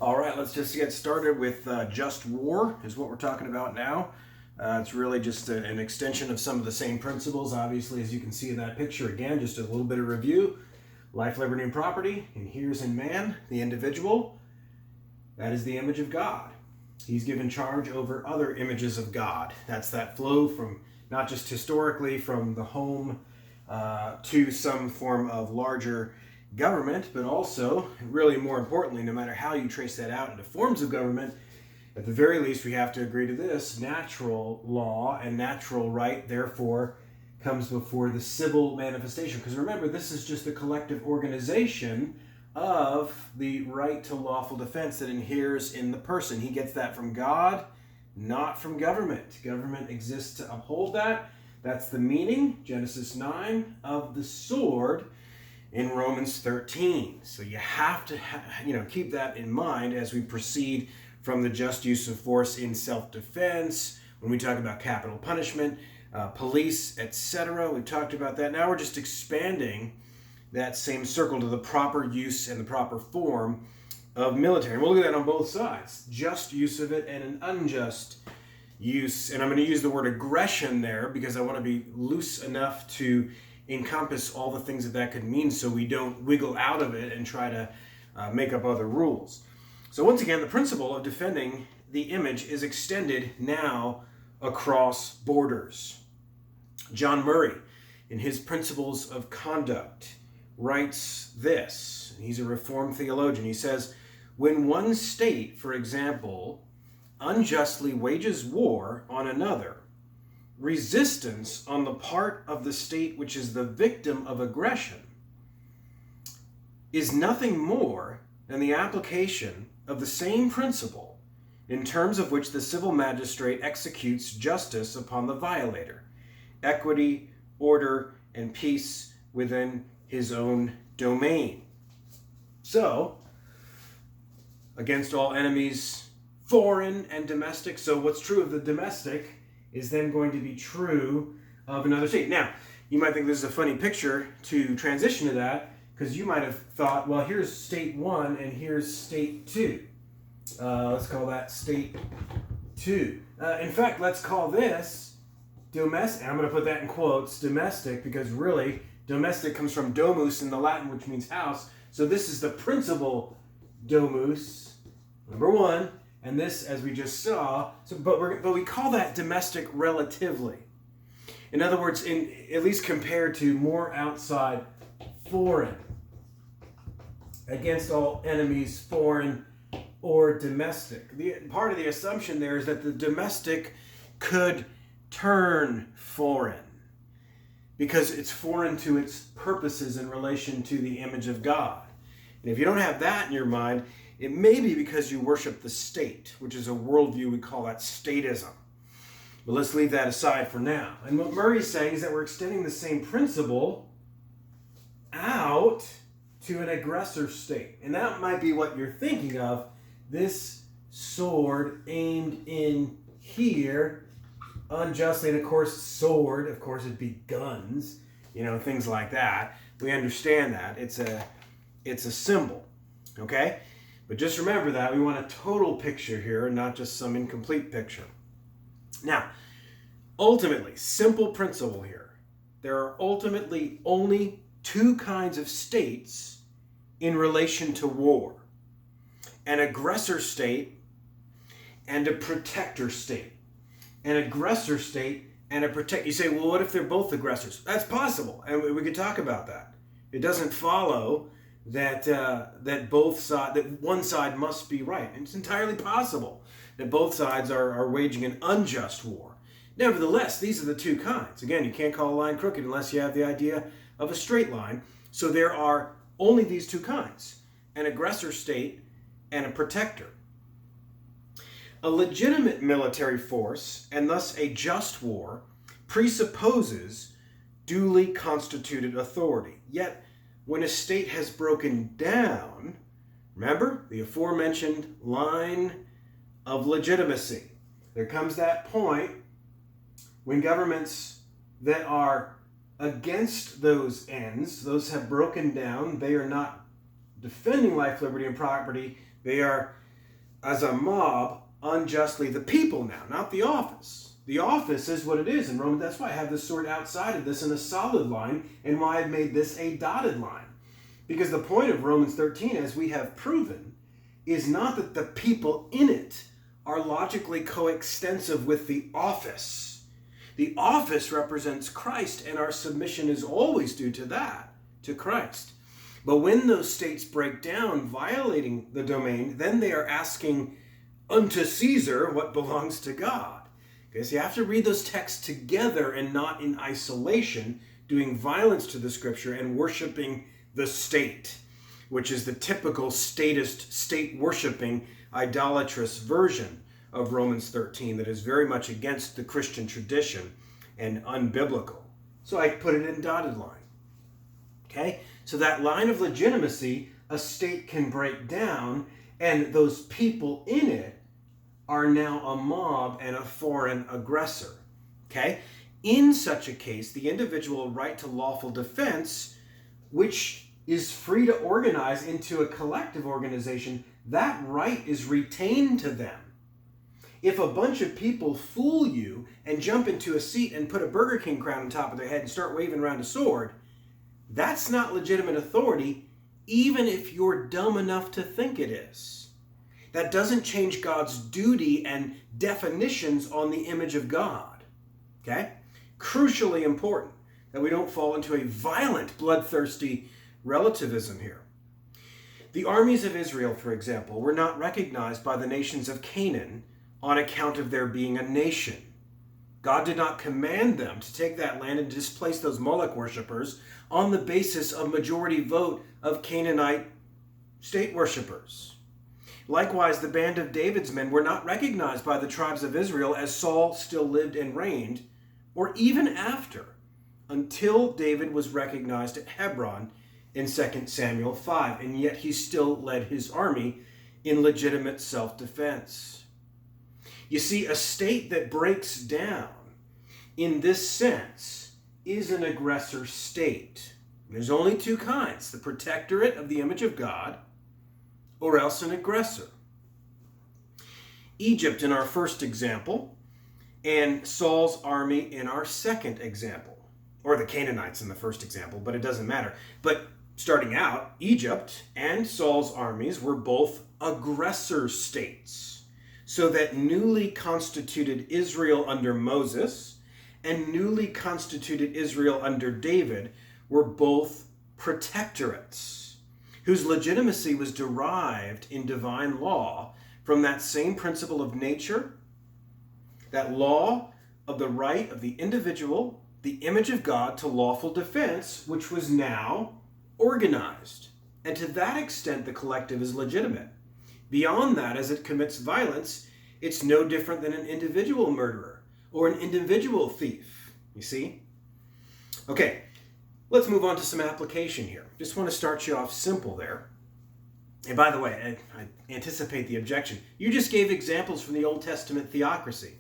All right, let's just get started with just war is what we're talking about now. It's really just an extension of some of the same principles, obviously, as you can see in that picture. Again, just a little bit of review. Life, liberty, and property inheres in man, the individual. That is the image of God. He's given charge over other images of God. That's that flow from not just historically from the home to some form of larger government, but also, really more importantly, no matter how you trace that out into forms of government, at the very least we have to agree to this: natural law and natural right therefore comes before the civil manifestation. Because remember, this is just the collective organization of the right to lawful defense that inheres in the person. He gets that from God, not from government. Government exists to uphold that. That's the meaning, Genesis 9, of the sword in Romans 13. So you have to keep that in mind as we proceed from the just use of force in self-defense, when we talk about capital punishment, police, etc. We've talked about that. Now we're just expanding that same circle to the proper use and the proper form of military. And we'll look at that on both sides. Just use of it and an unjust use. And I'm going to use the word aggression there because I want to be loose enough to encompass all the things that could mean so we don't wiggle out of it and try to make up other rules. So once again, the principle of defending the image is extended now across borders. John Murray, in his Principles of Conduct, writes this. He's a Reformed theologian. He says, when one state, for example, unjustly wages war on another, resistance on the part of the state which is the victim of aggression is nothing more than the application of the same principle in terms of which the civil magistrate executes justice upon the violator, equity, order, and peace within his own domain. So, against all enemies, foreign and domestic. So what's true of the domestic is then going to be true of another state. Now, you might think this is a funny picture to transition to that, because you might have thought, well, here's state 1 and here's state 2. Let's call that state 2. In fact, let's call this domestic. I'm going to put that in quotes, domestic, because really, domestic comes from domus in the Latin, which means house. So this is the principal domus, number 1. And this, as we just saw, but we call that domestic relatively. In other words, at least compared to more outside, foreign. Against all enemies, foreign or domestic. Part of the assumption there is that the domestic could turn foreign because it's foreign to its purposes in relation to the image of God. And if you don't have that in your mind, it may be because you worship the state, which is a worldview, we call that statism. But let's leave that aside for now. And what Murray's saying is that we're extending the same principle out to an aggressor state. And that might be what you're thinking of. This sword aimed in here unjustly. And of course, sword, of course, it'd be guns, things like that. We understand that. It's a symbol, okay? But just remember that we want a total picture here, not just some incomplete picture. Now, ultimately, simple principle here. There are ultimately only 2 kinds of states in relation to war: an aggressor state and a protector state. An aggressor state and a protector. You say, well, what if they're both aggressors? That's possible, and we could talk about that. It doesn't follow that one side must be right. It's entirely possible that both sides are waging an unjust war. Nevertheless, these are the 2 kinds. Again, you can't call a line crooked unless you have the idea of a straight line. So there are only these 2 kinds: an aggressor state and a protector. A legitimate military force, and thus a just war, presupposes duly constituted authority. Yet, when a state has broken down, remember the aforementioned line of legitimacy. There comes that point when governments that are against those ends, those have broken down. They are not defending life, liberty, and property. They are as a mob unjustly the people now, not the office. The office is what it is in Romans. That's why I have this sword outside of this in a solid line, and why I've made this a dotted line. Because the point of Romans 13, as we have proven, is not that the people in it are logically coextensive with the office. The office represents Christ, and our submission is always due to that, to Christ. But when those states break down, violating the domain, then they are asking unto Caesar what belongs to God. Okay, so you have to read those texts together and not in isolation, doing violence to the scripture and worshiping the state, which is the typical statist, state-worshiping, idolatrous version of Romans 13 that is very much against the Christian tradition and unbiblical. So I put it in dotted line. Okay? So that line of legitimacy, a state can break down, and those people in it are now a mob and a foreign aggressor. Okay? In such a case, the individual right to lawful defense, which is free to organize into a collective organization, that right is retained to them. If a bunch of people fool you and jump into a seat and put a Burger King crown on top of their head and start waving around a sword, that's not legitimate authority, even if you're dumb enough to think it is. That doesn't change God's duty and definitions on the image of God. Okay? Crucially important that we don't fall into a violent, bloodthirsty relativism here. The armies of Israel, for example, were not recognized by the nations of Canaan on account of their being a nation. God did not command them to take that land and displace those Moloch worshippers on the basis of majority vote of Canaanite state worshippers. Likewise, the band of David's men were not recognized by the tribes of Israel as Saul still lived and reigned, or even after, until David was recognized at Hebron in 2 Samuel 5, and yet he still led his army in legitimate self-defense. You see, a state that breaks down in this sense is an aggressor state. There's only two kinds: the protectorate of the image of God, or else an aggressor. Egypt in our first example, and Saul's army in our second example. Or the Canaanites in the first example, but it doesn't matter. But starting out, Egypt and Saul's armies were both aggressor states, so that newly constituted Israel under Moses and newly constituted Israel under David were both protectorates, whose legitimacy was derived in divine law from that same principle of nature, that law of the right of the individual, the image of God, to lawful defense, which was now organized. And to that extent, the collective is legitimate. Beyond that, as it commits violence, it's no different than an individual murderer or an individual thief, you see? Okay, let's move on to some application here. Just want to start you off simple there. And by the way, I anticipate the objection. You just gave examples from the Old Testament theocracy.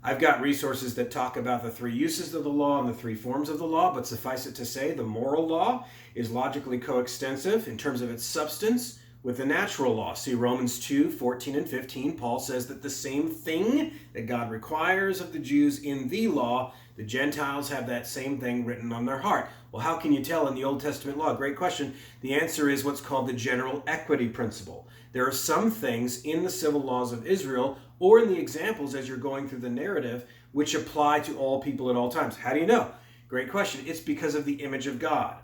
I've got resources that talk about the three uses of the law and the three forms of the law, but suffice it to say, the moral law is logically coextensive in terms of its substance with the natural law. See Romans 2, 14 and 15. Paul says that the same thing that God requires of the Jews in the law, the Gentiles have that same thing written on their heart. Well, how can you tell in the Old Testament law? Great question. The answer is what's called the general equity principle. There are some things in the civil laws of Israel or in the examples as you're going through the narrative which apply to all people at all times. How do you know? Great question. It's because of the image of God.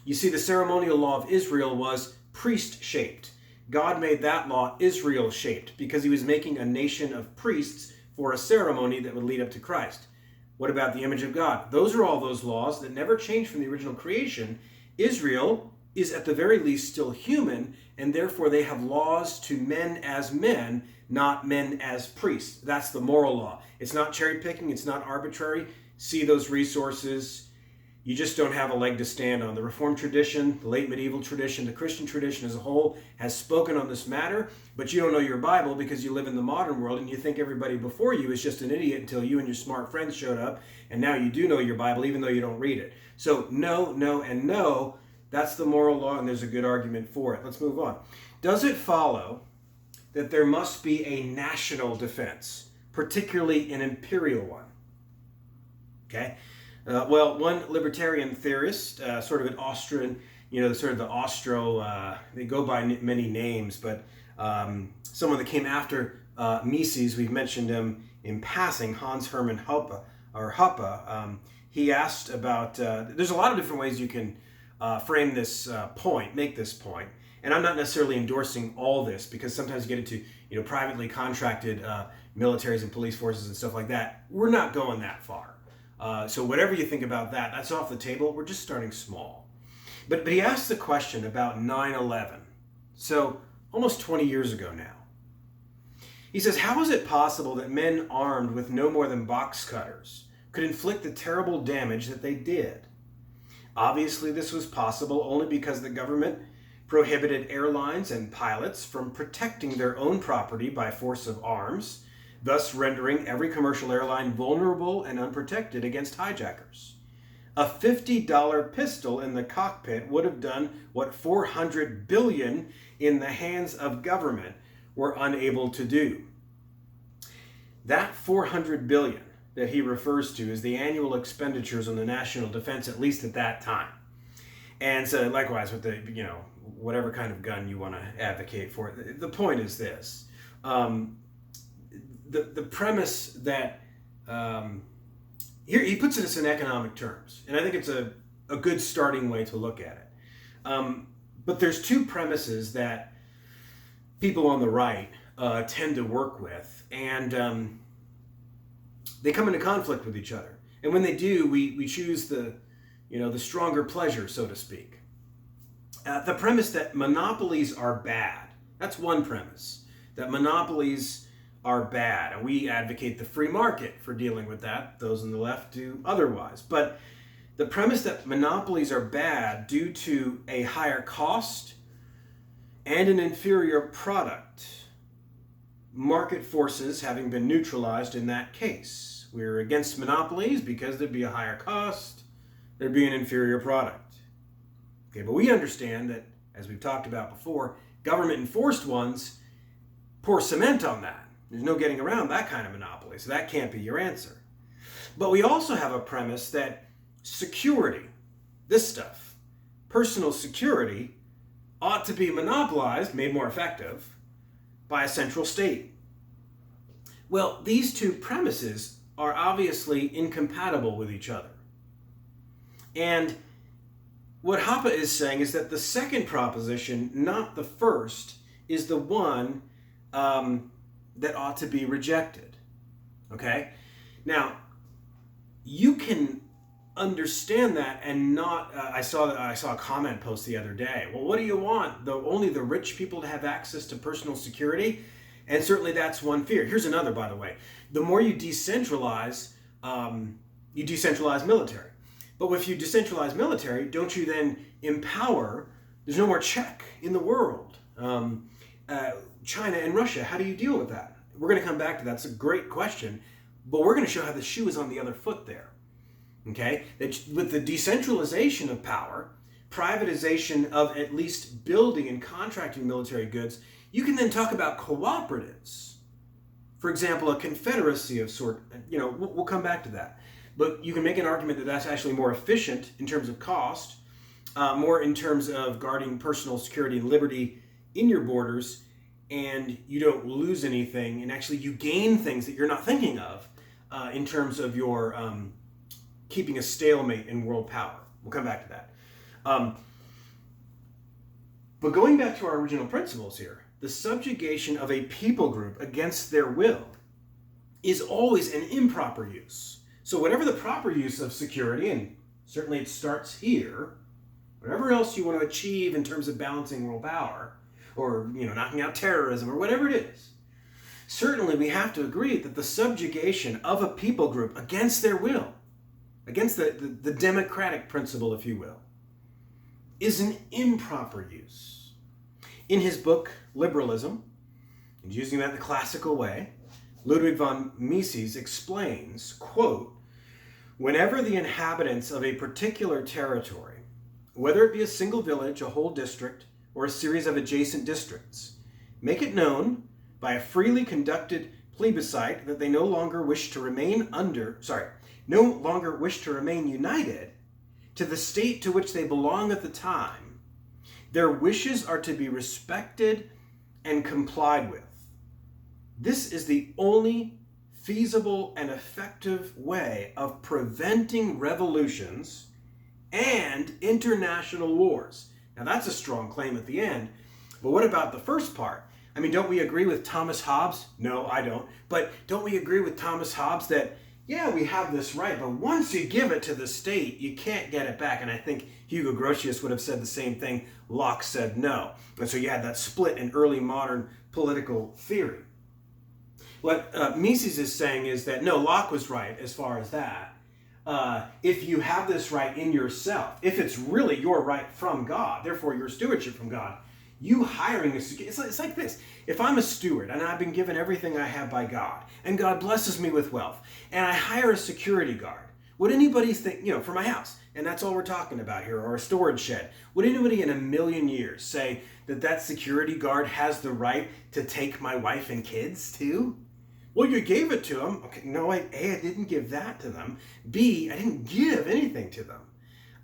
You see, the ceremonial law of Israel was priest-shaped. God made that law Israel-shaped because he was making a nation of priests for a ceremony that would lead up to Christ. What about the image of God? Those are all those laws that never changed from the original creation. Israel is at the very least still human, and therefore they have laws to men as men, not men as priests. That's the moral law. It's not cherry picking, it's not arbitrary. See those resources. You just don't have a leg to stand on. The Reformed tradition, the late medieval tradition, the Christian tradition as a whole has spoken on this matter, but you don't know your Bible because you live in the modern world and you think everybody before you is just an idiot until you and your smart friends showed up, and now you do know your Bible even though you don't read it. So no, no, and no, that's the moral law, and there's a good argument for it. Let's move on. Does it follow that there must be a national defense, particularly an imperial one. Okay? Well, one libertarian theorist, sort of an Austrian, sort of the they go by many names, but someone that came after Mises, we've mentioned him in passing, Hans Hermann Hoppe, he asked about, there's a lot of different ways you can frame this make this point. And I'm not necessarily endorsing all this, because sometimes you get into privately contracted militaries and police forces and stuff like that. We're not going that far. So whatever you think about that, that's off the table. We're just starting small. But he asked the question about 9/11. So almost 20 years ago now. He says, how is it possible that men armed with no more than box cutters could inflict the terrible damage that they did? Obviously, this was possible only because the government prohibited airlines and pilots from protecting their own property by force of arms, thus rendering every commercial airline vulnerable and unprotected against hijackers. A $50 pistol in the cockpit would have done what 400 billion in the hands of government were unable to do. That 400 billion that he refers to is the annual expenditures on the national defense, at least at that time. And so likewise with the, whatever kind of gun you want to advocate for. The point is this. The premise that, here he puts it in economic terms, and I think it's a good starting way to look at it. But there's two premises that people on the right tend to work with, and they come into conflict with each other. And when they do, we choose the stronger pleasure, so to speak. The premise that monopolies are bad. That's one premise, that monopolies are bad. And we advocate the free market for dealing with that. Those on the left do otherwise. But the premise that monopolies are bad due to a higher cost and an inferior product, market forces having been neutralized in that case. We're against monopolies because there'd be a higher cost, there'd be an inferior product. Okay, but we understand that, as we've talked about before, government-enforced ones pour cement on that. There's no getting around that kind of monopoly, so that can't be your answer. But we also have a premise that security, this stuff, personal security, ought to be monopolized, made more effective, by a central state. Well, these two premises are obviously incompatible with each other. And what Hoppe is saying is that the second proposition, not the first, is the one that ought to be rejected. Okay? Now, you can understand that and not. I saw a comment post the other day. Well, what do you want? Only the rich people to have access to personal security? And certainly that's one fear. Here's another, by the way. The more you decentralize military. But if you decentralize military, don't you then empower? There's no more check in the world. China and Russia, how do you deal with that? We're going to come back to that. It's a great question, but we're going to show how the shoe is on the other foot there. Okay? That with the decentralization of power, privatization of at least building and contracting military goods, you can then talk about cooperatives. For example, a confederacy of sort, we'll come back to that. But you can make an argument that that's actually more efficient in terms of cost, more in terms of guarding personal security and liberty in your borders, and you don't lose anything, and actually you gain things that you're not thinking of in terms of your keeping a stalemate in world power. We'll come back to that. But going back to our original principles here, the subjugation of a people group against their will is always an improper use. So whatever the proper use of security, and certainly it starts here, whatever else you want to achieve in terms of balancing world power, or knocking out terrorism, or whatever it is, certainly we have to agree that the subjugation of a people group against their will, against the democratic principle, if you will, is an improper use. In his book, Liberalism, and using that in the classical way, Ludwig von Mises explains, quote, "Whenever the inhabitants of a particular territory, whether it be a single village, a whole district, or a series of adjacent districts, make it known by a freely conducted plebiscite that they no longer wish to remain united to the state to which they belong at the time, their wishes are to be respected and complied with. This is the only feasible and effective way of preventing revolutions and international wars. Now that's a strong claim at the end, but what about the first part? I mean, don't we agree with Thomas Hobbes? No, I don't. But don't we agree with Thomas Hobbes that, yeah, we have this right, but once you give it to the state, you can't get it back? And I think Hugo Grotius would have said the same thing. Locke said no. And so you had that split in early modern political theory. What Mises is saying is that, no, Locke was right as far as that. If you have this right in yourself, if it's really your right from God, therefore your stewardship from God, you hiring it's like this. If I'm a steward and I've been given everything I have by God, and God blesses me with wealth, and I hire a security guard, would anybody think, for my house, and that's all we're talking about here, or a storage shed, would anybody in a million years say that security guard has the right to take my wife and kids too? Well, you gave it to them. Okay, no, A, I didn't give that to them. B, I didn't give anything to them.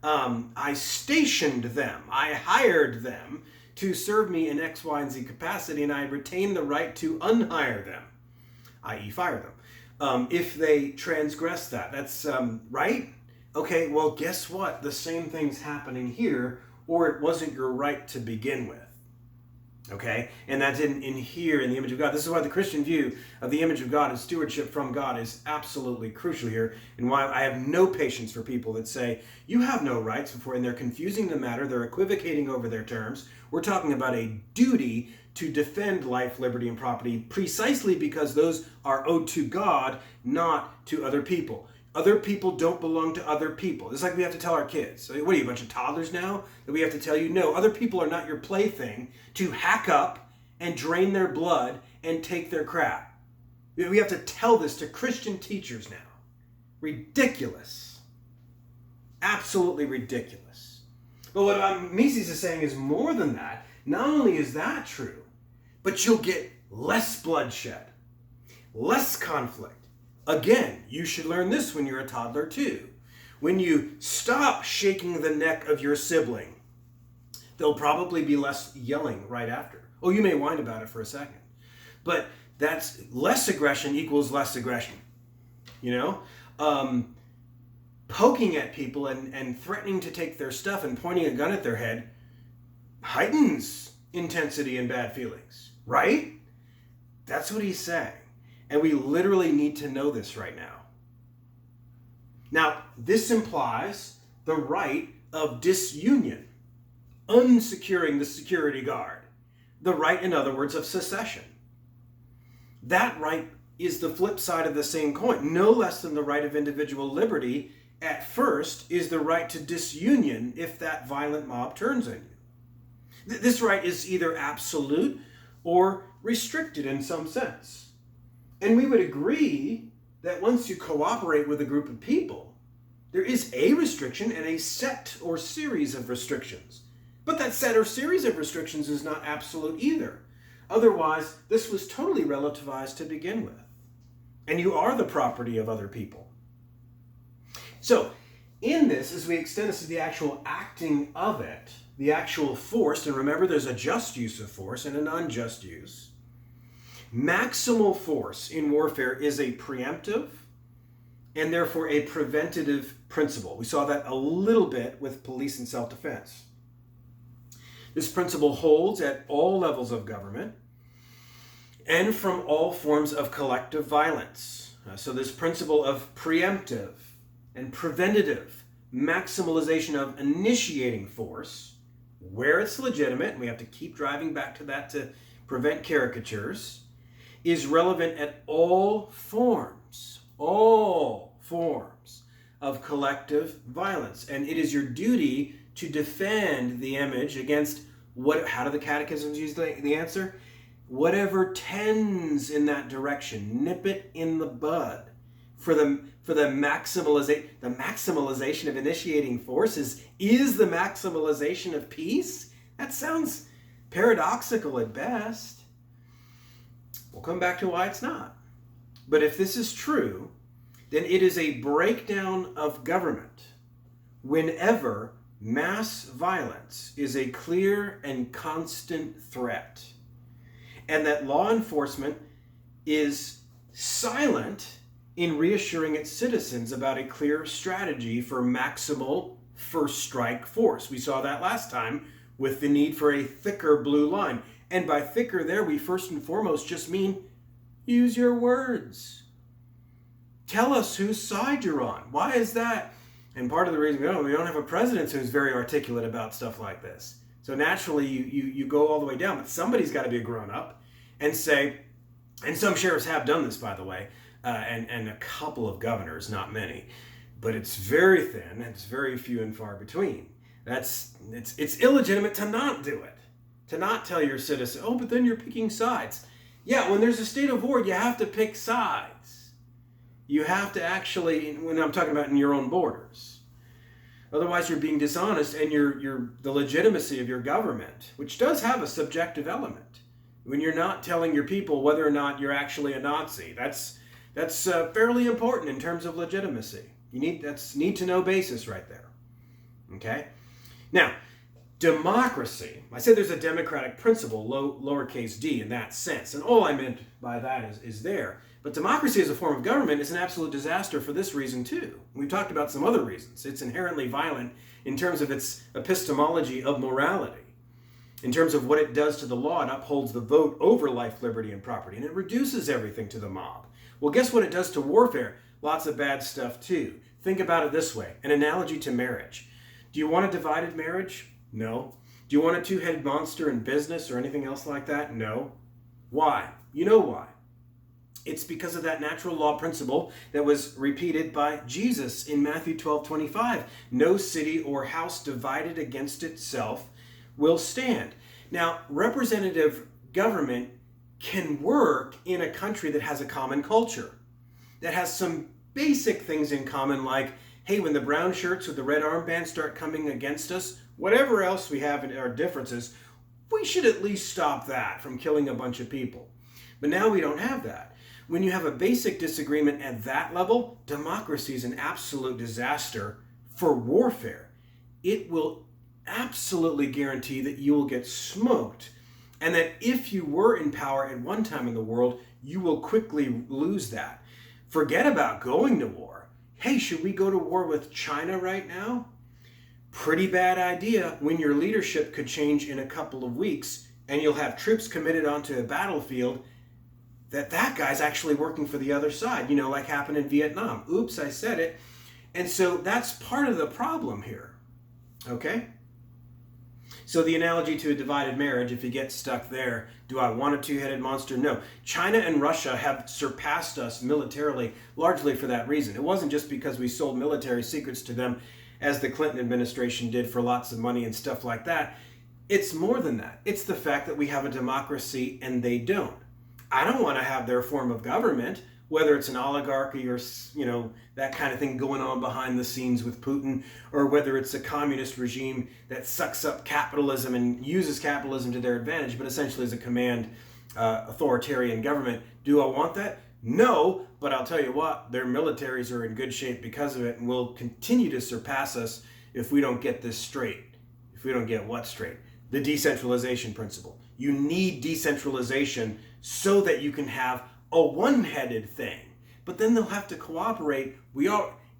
I stationed them. I hired them to serve me in X, Y, and Z capacity, and I retain the right to unhire them, i.e. fire them, if they transgress that. That's right? Okay, well, guess what? The same thing's happening here, or it wasn't your right to begin with. Okay? And that's in here in the image of God. This is why the Christian view of the image of God and stewardship from God is absolutely crucial here, and why I have no patience for people that say, you have no rights before, and they're confusing the matter, they're equivocating over their terms. We're talking about a duty to defend life, liberty, and property precisely because those are owed to God, not to other people. Other people don't belong to other people. It's like we have to tell our kids. What are you, a bunch of toddlers now? That we have to tell you, no, other people are not your plaything to hack up and drain their blood and take their crap. We have to tell this to Christian teachers now. Ridiculous. Absolutely ridiculous. But what Mises is saying is more than that. Not only is that true, but you'll get less bloodshed, less conflict. Again, you should learn this when you're a toddler too. When you stop shaking the neck of your sibling, there'll probably be less yelling right after. Oh, you may whine about it for a second. But that's less aggression equals less aggression. Poking at people and threatening to take their stuff and pointing a gun at their head heightens intensity and bad feelings, right? That's what he's saying. And we literally need to know this right now. Now, this implies the right of disunion, unsecuring the security guard. The right, in other words, of secession. That right is the flip side of the same coin. No less than the right of individual liberty, at first, is the right to disunion if that violent mob turns on you. This right is either absolute or restricted in some sense. And we would agree that once you cooperate with a group of people, there is a restriction and a set or series of restrictions. But that set or series of restrictions is not absolute either. Otherwise, this was totally relativized to begin with. And you are the property of other people. So, in this, as we extend this to the actual acting of it, the actual force, and remember there's a just use of force and an unjust use. Maximal force in warfare is a preemptive and therefore a preventative principle. We saw that a little bit with police and self-defense. This principle holds at all levels of government and from all forms of collective violence. So this principle of preemptive and preventative maximalization of initiating force, where it's legitimate, and we have to keep driving back to that to prevent caricatures, is relevant at all forms of collective violence. And it is your duty to defend the image against how do the catechisms use the answer? Whatever tends in that direction, nip it in the bud. For the maximalization of initiating forces is the maximalization of peace? That sounds paradoxical at best. We'll come back to why it's not. But if this is true, then it is a breakdown of government whenever mass violence is a clear and constant threat, and that law enforcement is silent in reassuring its citizens about a clear strategy for maximal first strike force. We saw that last time with the need for a thicker blue line. And by thicker there, we first and foremost just mean use your words. Tell us whose side you're on. Why is that? And part of the reason we don't have a president who's very articulate about stuff like this. So naturally, you go all the way down. But somebody's got to be a grown-up and say, and some sheriffs have done this, by the way, and a couple of governors, not many. But it's very thin, and it's very few and far between. It's illegitimate to not do it. To not tell your citizens, oh, but then you're picking sides. Yeah, when there's a state of war, you have to pick sides. You have to actually, when I'm talking about in your own borders. Otherwise, you're being dishonest, and the legitimacy of your government, which does have a subjective element, when you're not telling your people whether or not you're actually a Nazi. That's fairly important in terms of legitimacy. That's need to know basis right there. Okay? Now, democracy. I said there's a democratic principle, lowercase d, in that sense. And all I meant by that is there. But democracy as a form of government is an absolute disaster for this reason too. We've talked about some other reasons. It's inherently violent in terms of its epistemology of morality. In terms of what it does to the law, it upholds the vote over life, liberty, and property. And it reduces everything to the mob. Well, guess what it does to warfare? Lots of bad stuff too. Think about it this way. An analogy to marriage. Do you want a divided marriage? No. Do you want a two-headed monster in business or anything else like that? No. Why? You know why. It's because of that natural law principle that was repeated by Jesus in Matthew 12:25. No city or house divided against itself will stand. Now, representative government can work in a country that has a common culture, that has some basic things in common, like, hey, when the brown shirts with the red armbands start coming against us, whatever else we have in our differences, we should at least stop that from killing a bunch of people. But now we don't have that. When you have a basic disagreement at that level, democracy is an absolute disaster for warfare. It will absolutely guarantee that you will get smoked, and that if you were in power at one time in the world, you will quickly lose that. Forget about going to war. Hey, should we go to war with China right now? Pretty bad idea when your leadership could change in a couple of weeks and you'll have troops committed onto a battlefield that guy's actually working for the other side, like happened in Vietnam. Oops, I said it. And so that's part of the problem here, okay? So the analogy to a divided marriage, if you get stuck there, do I want a two-headed monster? No. China and Russia have surpassed us militarily, largely for that reason. It wasn't just because we sold military secrets to them, as the Clinton administration did for lots of money and stuff like that. It's more than that. It's the fact that we have a democracy and they don't. I don't want to have their form of government, whether it's an oligarchy or, that kind of thing going on behind the scenes with Putin, or whether it's a communist regime that sucks up capitalism and uses capitalism to their advantage, but essentially is a command authoritarian government. Do I want that? No, but I'll tell you what, their militaries are in good shape because of it and will continue to surpass us if we don't get this straight. If we don't get what straight? The decentralization principle. You need decentralization so that you can have a one-headed thing. But then they'll have to cooperate.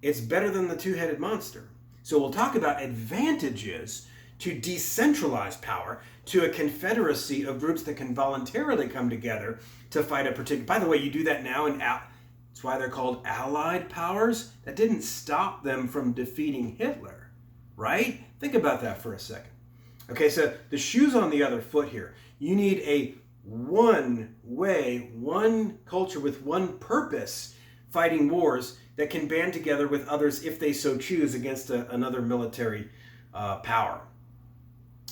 It's better than the two-headed monster. So we'll talk about advantages to decentralized power, to a confederacy of groups that can voluntarily come together to fight a particular... By the way, you do that now, and that's why they're called allied powers. That didn't stop them from defeating Hitler, right? Think about that for a second. Okay, so the shoe's on the other foot here. You need a one way, one culture with one purpose fighting wars that can band together with others if they so choose against another military power.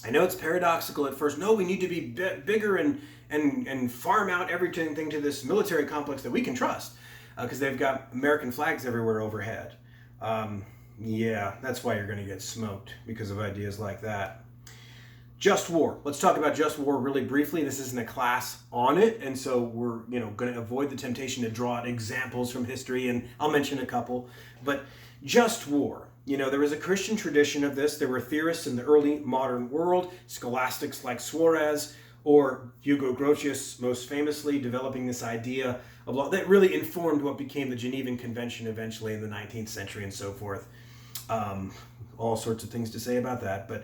I know it's paradoxical at first. No, we need to be bigger and farm out everything to this military complex that we can trust because they've got American flags everywhere overhead. Yeah, that's why you're going to get smoked because of ideas like that. Just war. Let's talk about just war really briefly. This isn't a class on it, and so we're going to avoid the temptation to draw out examples from history, and I'll mention a couple. But just war. There was a Christian tradition of this. There were theorists in the early modern world, scholastics like Suarez or Hugo Grotius, most famously, developing this idea of law that really informed what became the Genevan Convention eventually in the 19th century and so forth. All sorts of things to say about that, but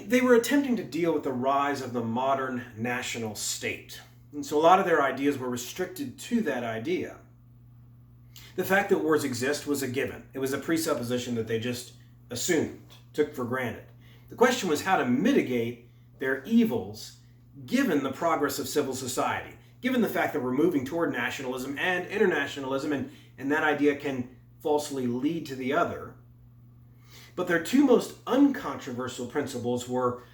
they were attempting to deal with the rise of the modern national state. And so a lot of their ideas were restricted to that idea. The fact that wars exist was a given. It was a presupposition that they just assumed, took for granted. The question was how to mitigate their evils given the progress of civil society, given the fact that we're moving toward nationalism and internationalism, and that idea can falsely lead to the other. But their two most uncontroversial principles were,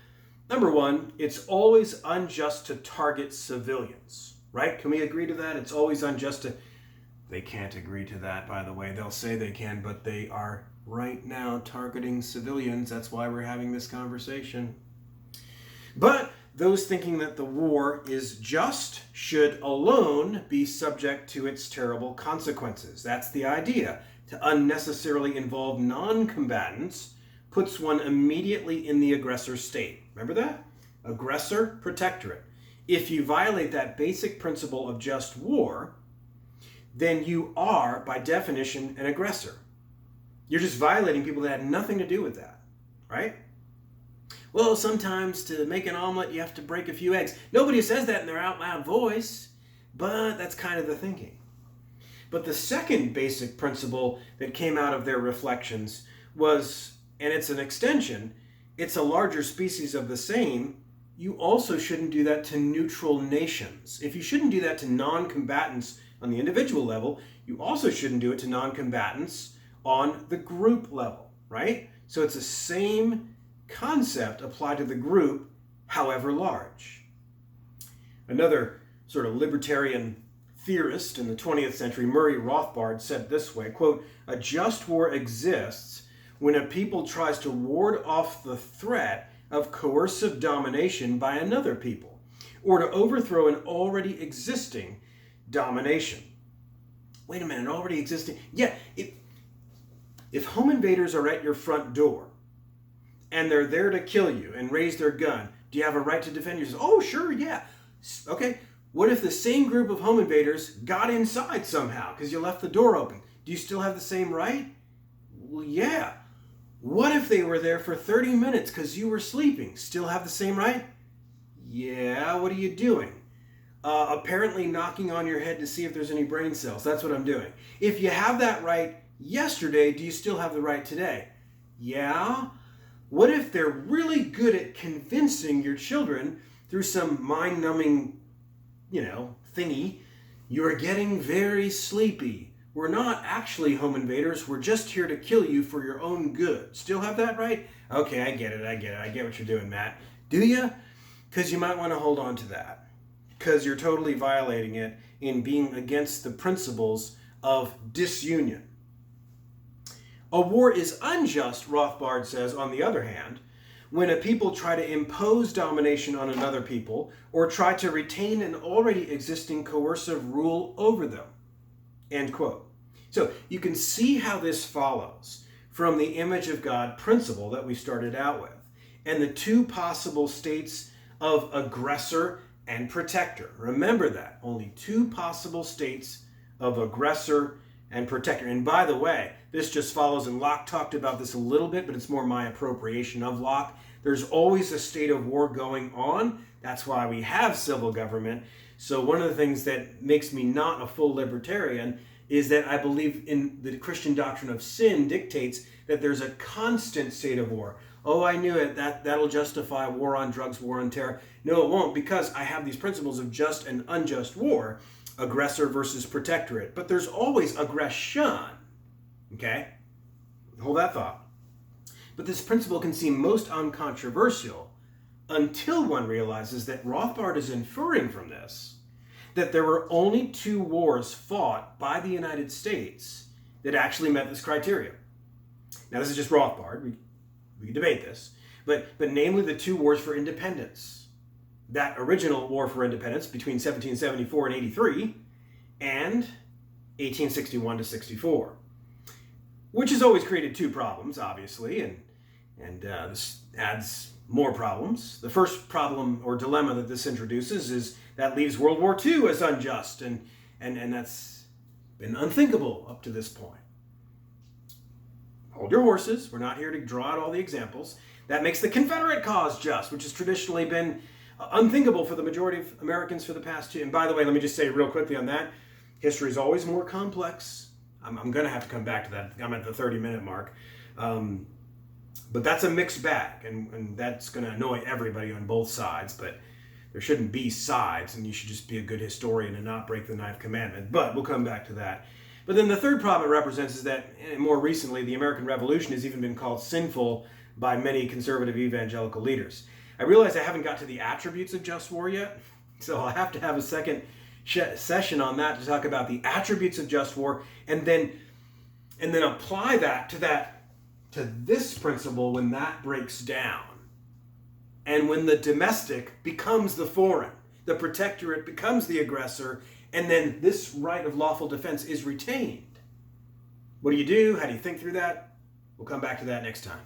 number one, it's always unjust to target civilians, right? Can we agree to that? It's always unjust to... They can't agree to that, by the way. They'll say they can, but they are right now targeting civilians. That's why we're having this conversation. But those thinking that the war is just should alone be subject to its terrible consequences. That's the idea. To unnecessarily involve non-combatants puts one immediately in the aggressor state. Remember that? Aggressor, protectorate. If you violate that basic principle of just war, then you are, by definition, an aggressor. You're just violating people that had nothing to do with that, right? Well, sometimes to make an omelet, you have to break a few eggs. Nobody says that in their out loud voice, but that's kind of the thinking. But the second basic principle that came out of their reflections was, and it's an extension, it's a larger species of the same, you also shouldn't do that to neutral nations. If you shouldn't do that to non-combatants on the individual level, you also shouldn't do it to non-combatants on the group level, right? So it's the same concept applied to the group, however large. Another sort of libertarian theorist in the 20th century, Murray Rothbard, said this way, quote, "A just war exists when a people tries to ward off the threat of coercive domination by another people, or to overthrow an already existing domination." Wait a minute, already existing? Yeah, if home invaders are at your front door and they're there to kill you and raise their gun, do you have a right to defend yourself? Oh, sure, yeah. Okay, what if the same group of home invaders got inside somehow because you left the door open? Do you still have the same right? Well, yeah. What if they were there for 30 minutes because you were sleeping? Still have the same right? Yeah, what are you doing? Apparently knocking on your head to see if there's any brain cells. That's what I'm doing. If you have that right yesterday, do you still have the right today? Yeah. What if they're really good at convincing your children through some mind-numbing, thingy, you're getting very sleepy. We're not actually home invaders. We're just here to kill you for your own good. Still have that right? Okay, I get it. I get what you're doing, Matt. Do you? Because you might want to hold on to that. Because you're totally violating it in being against the principles of disunion. A war is unjust, Rothbard says, on the other hand, when a people try to impose domination on another people or try to retain an already existing coercive rule over them. End quote. So you can see how this follows from the image of God principle that we started out with and the two possible states of aggressor and protector. Remember that. Only two possible states of aggressor and protector. And by the way, this just follows, and Locke talked about this a little bit, but it's more my appropriation of Locke. There's always a state of war going on. That's why we have civil government. So one of the things that makes me not a full libertarian is that I believe in the Christian doctrine of sin dictates that there's a constant state of war. Oh, I knew it. That'll justify war on drugs, war on terror. No, it won't, because I have these principles of just and unjust war, aggressor versus protectorate. But there's always aggression. Okay? Hold that thought. But this principle can seem most uncontroversial until one realizes that Rothbard is inferring from this that there were only two wars fought by the United States that actually met this criteria. Now, this is just Rothbard. We can debate this. but namely the two wars for independence. That original war for independence between 1774 and 83 and 1861 to 64, which has always created two problems, obviously, and this adds more problems. The first problem or dilemma that this introduces is that leaves World War II as unjust, and that's been unthinkable up to this point. Hold your horses. We're not here to draw out all the examples. That makes the Confederate cause just, which has traditionally been unthinkable for the majority of Americans for the past two. And by the way, let me just say real quickly on that, history is always more complex. I'm going to have to come back to that. I'm at the 30-minute mark. But that's a mixed bag, and that's going to annoy everybody on both sides. But there shouldn't be sides, and you should just be a good historian and not break the ninth commandment. But we'll come back to that. But then the third problem it represents is that more recently, the American Revolution has even been called sinful by many conservative evangelical leaders. I realize I haven't got to the attributes of just war yet, so I'll have to have a second session on that to talk about the attributes of just war, and then apply that to this principle when that breaks down, and when the domestic becomes the foreign, the protectorate becomes the aggressor, and then this right of lawful defense is retained. What do you do? How do you think through that? We'll come back to that next time.